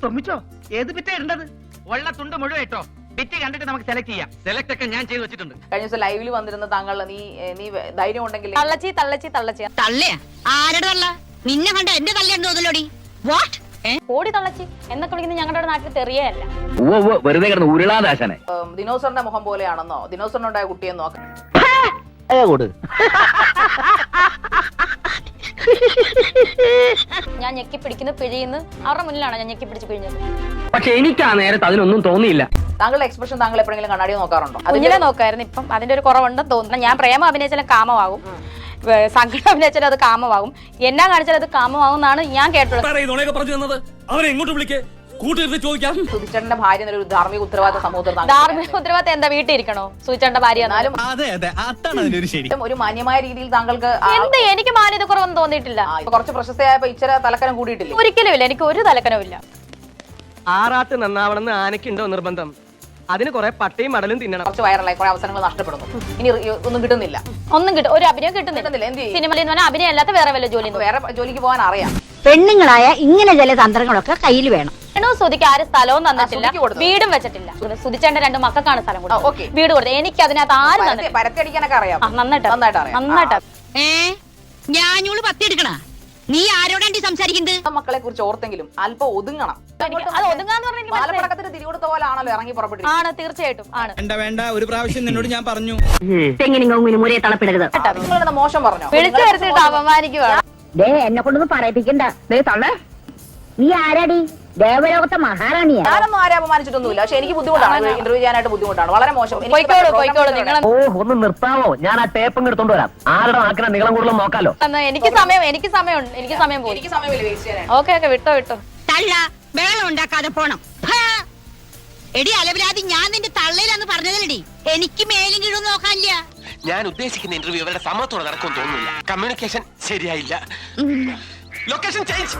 ശ്രമിച്ചോ? ഏത് ബിറ്റാ ഇടേണ്ടത്? ഉള്ള തുണ്ട് മുഴുവൻ ഇട്ടോ. ബിറ്റ് കണ്ടിട്ട് നമുക്ക് സെലക്ട് ചെയ്യാം. സെലക്ട് ഒക്കെ ഞാൻ ചെയ്ത് വെച്ചിട്ടുണ്ട്. കഴിഞ്ഞ ദിവസം ലൈവിൽ വന്നിരുന്ന താങ്കൾ നീ ധൈര്യം ഉണ്ടെങ്കിൽ തള്ളച്ചി തള്ളച്ചി തള്ളച്ചി തള്ളയാ? ആരുടെ തള്ള? നിന്നെ കണ്ട എന്റെ തള്ളയെന്ന് തോന്നലോടി. വാട്ട്? ഓടി തള്ളച്ചി എന്നൊക്കെ വിളിക്കുന്നത് ഞങ്ങളുടെ നാട്ടിൽ തെറിയല്ല. വെറുതെ കിടന്ന് ഉരുളാദാശനെ. ദിനോസറിന്റെ മുഖം പോലെയാണെന്നോ ദിനോസറിനുണ്ടായ കുട്ടിയെന്നോ ഞാൻ ഞെക്കി പിടിക്കുന്നു പിഴിയുന്നു അവരുടെ മുന്നിലാണ് ഞാൻ ഞെക്കി പിടിച്ച് പിഴിഞ്ഞത്. പക്ഷെ എനിക്ക് ആ നേരത്ത് അതിനൊന്നും തോന്നിയില്ല. താങ്കളുടെ എക്സ്പ്രഷൻ താങ്കൾ എപ്പോഴെങ്കിലും കണ്ണാടിയോ നോക്കാറുണ്ടോ? കുഞ്ഞിലെ നോക്കായിരുന്നു. ഇപ്പം അതിന്റെ ഒരു കുറവുണ്ടെന്ന് തോന്നുന്നു. ഞാൻ പ്രേമം അഭിനയിച്ചാലും കാമമാകും, സങ്കടം അഭിനയിച്ചാലും അത് കാമമാകും, എന്നാ കാണിച്ചാലും അത് കാമമാകും എന്നാണ് ഞാൻ കേട്ടുള്ളത്. സുധിച്ചേട്ടന്റെ ഭാര്യ എന്നൊരു ധാർമ്മിക ഉത്തരവാദിത്ത സമൂഹത്തിൽ ധാർമ്മിക ഉത്തരവാദിത്തം എന്താ വീട്ടിൽ ഇരിക്കണോ? സുധിച്ചേട്ടന്റെ ഭാര്യ എന്നാലും ഒരു മാന്യമായ രീതിയിൽ താങ്കൾക്ക് എന്ത് എനിക്ക് മാന്യത കുറവൊന്നും തോന്നിയിട്ടില്ല. കുറച്ച് പ്രശസ്തയായപ്പോ ഇച്ചിരി തലക്കനം കൂടിയിട്ടില്ല? ഒരിക്കലും ഇല്ല, എനിക്ക് ഒരു തലക്കനവും ഇല്ല. ആറാട്ട് നന്നാവണമെന്ന് ആനയ്ക്കുണ്ടോ നിർബന്ധം? അതിന് കുറെ പട്ടയും മടലും തിന്നണം. കുറച്ച് വൈറലായി കുറെ അവസരങ്ങൾ നഷ്ടപ്പെടുന്നു. ഇനി ഒന്നും കിട്ടുന്നില്ല. ഒന്നും കിട്ടും, ഒരു അഭിനയം കിട്ടുന്നില്ല. സിനിമയിൽ അഭിനയം അല്ലാത്ത വേറെ വല്ല ജോലി വേറെ ജോലിക്ക് പോകാൻ അറിയാം. പെണ്ണുങ്ങളായ ഇങ്ങനെ ചില തന്ത്രങ്ങളൊക്കെ കയ്യിൽ വേണം. സുധിക്ക് ആരും സ്ഥലവും തന്നിട്ടില്ല, വീടും വെച്ചിട്ടില്ല. സുധിച്ചേണ്ട 2 മക്കൾക്കാണ് സ്ഥലം കൊടുത്തത്, വീട് കൊടുത്തത്. എനിക്ക് അതിനകത്ത് ആരും പരത്തടിക്കാനൊക്കെ അറിയാം. നന്നായിട്ട് നന്നായിട്ട് ഞാനൂള് പത്തിയെടുക്കണ. നീ ആരോടാണ്ടി സംസാരിക്കുന്നത്? മക്കളെ കുറിച്ച് ഓർത്തെങ്കിലും അല്പം ഒതുങ്ങണം. അത് ഒതുങ്ങാന്ന് പറഞ്ഞാൽ പാലപ്പടക്കത്തിന് തിരികൊടുത്ത പോലെ ആണല്ലോ ഇറങ്ങി പുറപ്പെട്ടു. ആണ്, തീർച്ചയായിട്ടും ആണ്. വേണ്ട ഒരു പ്രാവശ്യം നിന്നോട് ഞാൻ പറഞ്ഞു. തെങ്ങിനും മുരയെ തളപ്പിടരുത്. നിങ്ങളുടെ മോശം പറഞ്ഞോ? വിളിച്ചു വരുത്തിട്ട് അപമാനിക്കുവാണ്. എന്നെ കൊണ്ടൊന്നും പറയിപ്പിക്കണ്ട. നീ ആരാടി? ദേവലോകത്തെ മഹാറാണിയാ. ഞാനൊന്നും ആരെ അപമാനിച്ചിട്ടൊന്നുമില്ല. പക്ഷെ എനിക്ക് ബുദ്ധിമുട്ടാണ്, ഇന്റർവ്യൂ ചെയ്യാനായിട്ട് ബുദ്ധിമുട്ടാണ്, വളരെ മോശം. പോയിക്കോളൂ നിങ്ങൾ. ഒന്ന് നിർത്താവോ? ഞാൻ ആ ടേപ്പ് എടുത്തോണ്ട് വരാം. ആരുടെ ആക്കണ നീളം കൂടുതലും നോക്കാലോ. എനിക്ക് സമയമുണ്ട്, എനിക്ക് സമയം പോയി. എനിക്ക് സമയമില്ല വേസ്റ്റ് ചെയ്യാൻ. ഓക്കെ വിട്ടോ. തള്ള വേളം ഉണ്ടാക്കാതെ പോണം. എടി അലവിലാതി, ഞാൻ നിന്റെ തള്ളയിലാന്ന് പറഞ്ഞതല്ലടി. എനിക്ക് മേലും കീഴും നോക്കാനില്ല. ഞാൻ ഉദ്ദേശിക്കുന്ന ഇന്റർവ്യൂ അവരുടെ സമ്മതത്തോടെ നടക്കുമെന്ന് തോന്നുന്നില്ല. കമ്മ്യൂണിക്കേഷൻ ശരിയായില്ല. Location change.